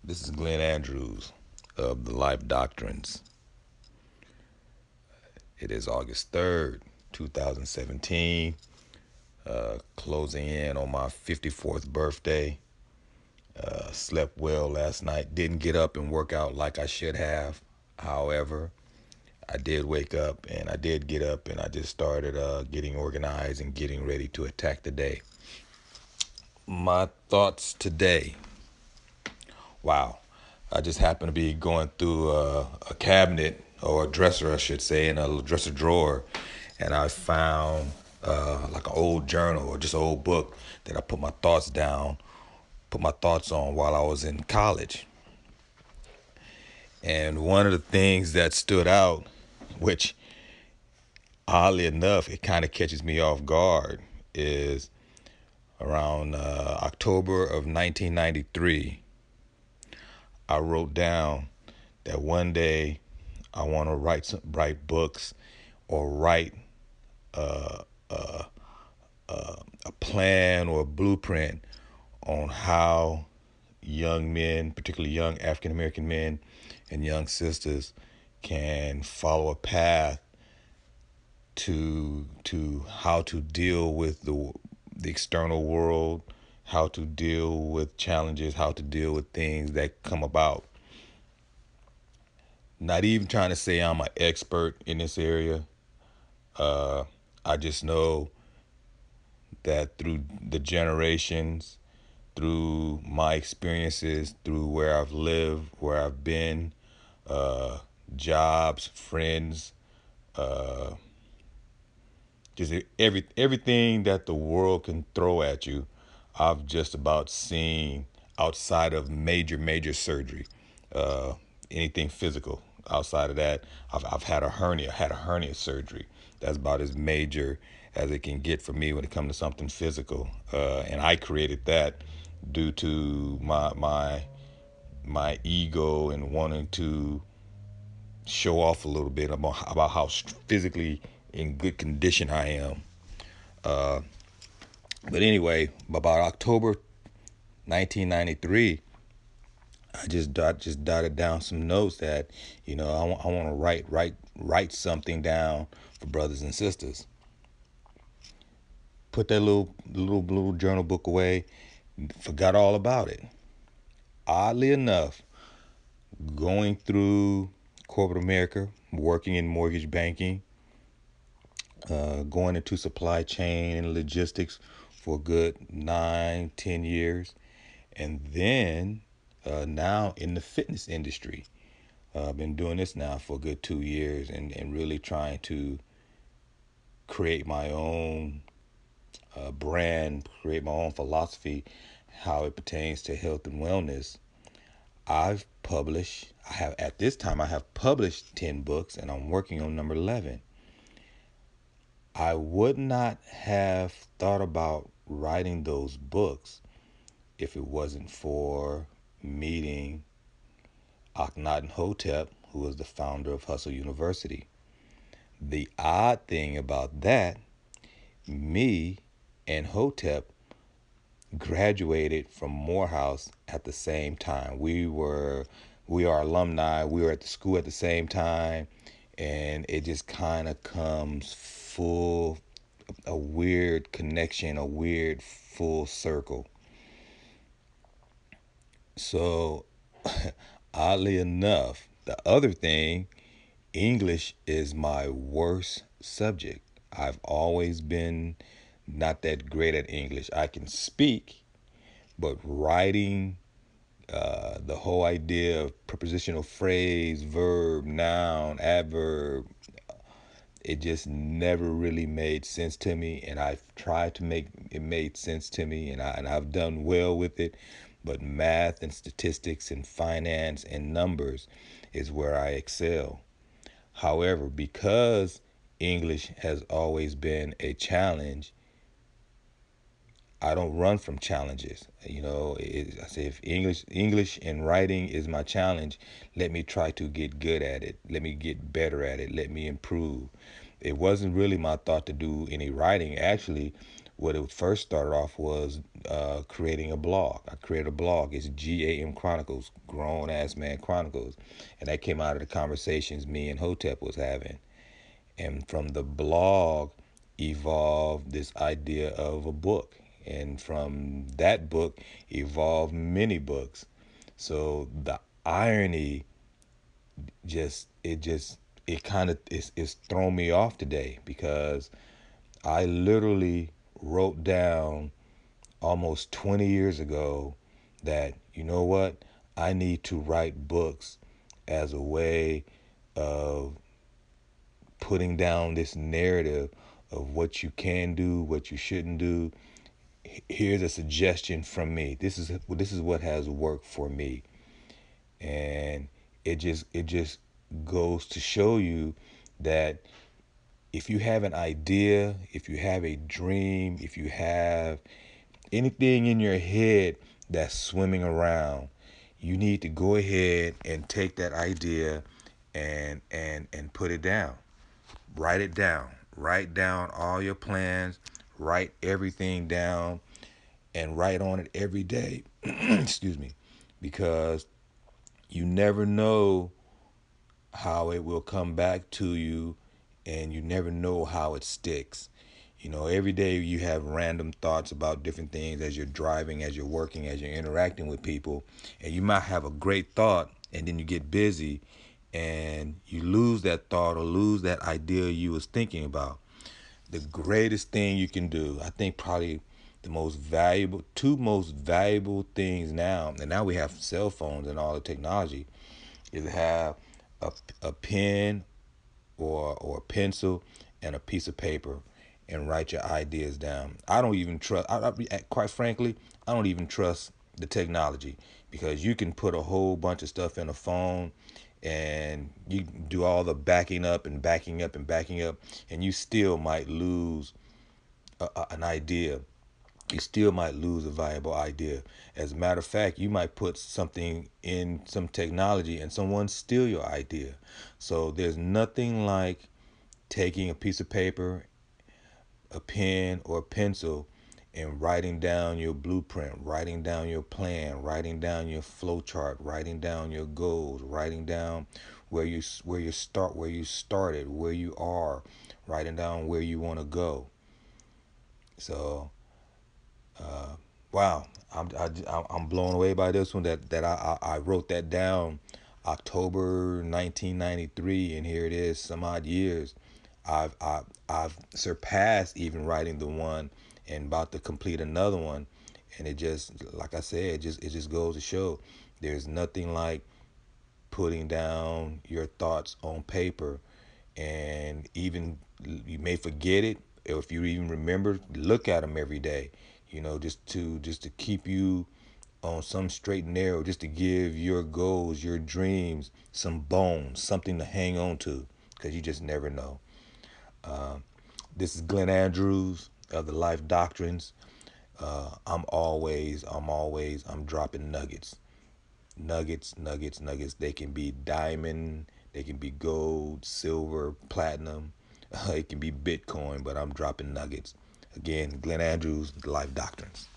This is Glenn Andrews of the Life Doctrines. It is August 3rd, 2017, closing in on my 54th birthday. Slept well last night. Didn't get up and work out like I should have. However, I did wake up and I did get up and I just started getting organized and getting ready to attack the day. My thoughts today. Wow. I just happened to be going through a cabinet or a dresser, I should say, in a dresser drawer, and I found like an old journal or just an old book that I put my thoughts on while I was in college. And one of the things that stood out, which oddly enough, it kind of catches me off guard, is around October of 1993. I wrote down that one day I want to write books or write uh, uh, a plan or a blueprint on how young men, particularly young African American men and young sisters, can follow a path to how to deal with the external world, how to deal with challenges, how to deal with things that come about. Not even trying to say I'm an expert in this area. Uh, I just know that through the generations, through my experiences, through where I've lived, where I've been, uh, jobs, friends, uh, just everything that the world can throw at you, I've just about seen outside of major surgery, uh, anything physical. Outside of that, I've had a hernia surgery. That's about as major as it can get for me when it comes to something physical. And I created that due to my ego and wanting to show off a little bit about how physically in good condition I am. Uh, but anyway, about October 1993, I just dotted down some notes that I want to write something down for brothers and sisters. Put that little journal book away. Forgot all about it. Oddly enough, going through corporate America, working in mortgage banking, going into supply chain and logistics for a good 9, 10 years, and then now in the fitness industry. I've been doing this now for a good 2 years and really trying to create my own brand, create my own philosophy, how it pertains to health and wellness. At this time, I have published 10 books and I'm working on number 11. I would not have thought about writing those books if it wasn't for meeting Akhenaten Hotep, who was the founder of Hustle University. The odd thing about that, me and Hotep graduated from Morehouse at the same time. We are alumni. We were at the school at the same time, and it just kind of comes full a weird connection, a weird full circle. So, oddly enough, the other thing, English is my worst subject. I've always been not that great at English. I can speak, but writing, the whole idea of prepositional phrase, verb, noun, adverb, it just never really made sense to me. And I've tried to make it made sense to me, and I've done well with it. But math and statistics and finance and numbers is where I excel. However, because English has always been a challenge, I don't run from challenges. I say if English and writing is my challenge, let me try to get good at it. Let me get better at it. Let me improve. It wasn't really my thought to do any writing. Actually, what it first started off was creating a blog. I created a blog. It's GAM Chronicles, Grown Ass Man Chronicles, and that came out of the conversations me and Hotep was having. And from the blog evolved this idea of a book, and from that book evolved many books. So the irony just it kind of is thrown me off today, because I literally wrote down almost 20 years ago that, you know what, I need to write books as a way of putting down this narrative of what you can do, what you shouldn't do. Here's a suggestion from me. This is what has worked for me. And it just goes to show you that if you have an idea, if you have a dream, if you have anything in your head that's swimming around, you need to go ahead and take that idea and put it down. Write it down. Write down all your plans. Write everything down and write on it every day. Excuse me. Because you never know how it will come back to you, and you never know how it sticks. Every day you have random thoughts about different things as you're driving, as you're working, as you're interacting with people, and you might have a great thought, and then you get busy and you lose that thought or lose that idea you was thinking about. The greatest thing you can do, I think probably two most valuable things now, and now we have cell phones and all the technology, is to have a pen or a pencil and a piece of paper and write your ideas down. I don't even trust, quite frankly, I don't even trust the technology, because you can put a whole bunch of stuff in a phone and you do all the backing up and backing up and backing up, and you still might lose an idea. You still might lose a valuable idea. As a matter of fact, you might put something in some technology and someone steal your idea. So there's nothing like taking a piece of paper, a pen or a pencil, and writing down your blueprint, writing down your plan, writing down your flow chart, writing down your goals, writing down where you started, where you are, writing down where you want to go. So wow, I'm blown away by this one. That I wrote that down October 1993, and here it is, some odd years. I've surpassed even writing the one, and about to complete another one, and it just, like I said, it just goes to show there's nothing like putting down your thoughts on paper. And even you may forget it, or if you even remember, look at them every day, just to keep you on some straight and narrow, just to give your goals, your dreams, some bones, something to hang on to, because you just never know. This is Glenn Andrews of the Life Doctrines. I'm dropping nuggets. Nuggets. They can be diamond, they can be gold, silver, platinum, it can be Bitcoin, but I'm dropping nuggets. Again, Glenn Andrews, Life Doctrines.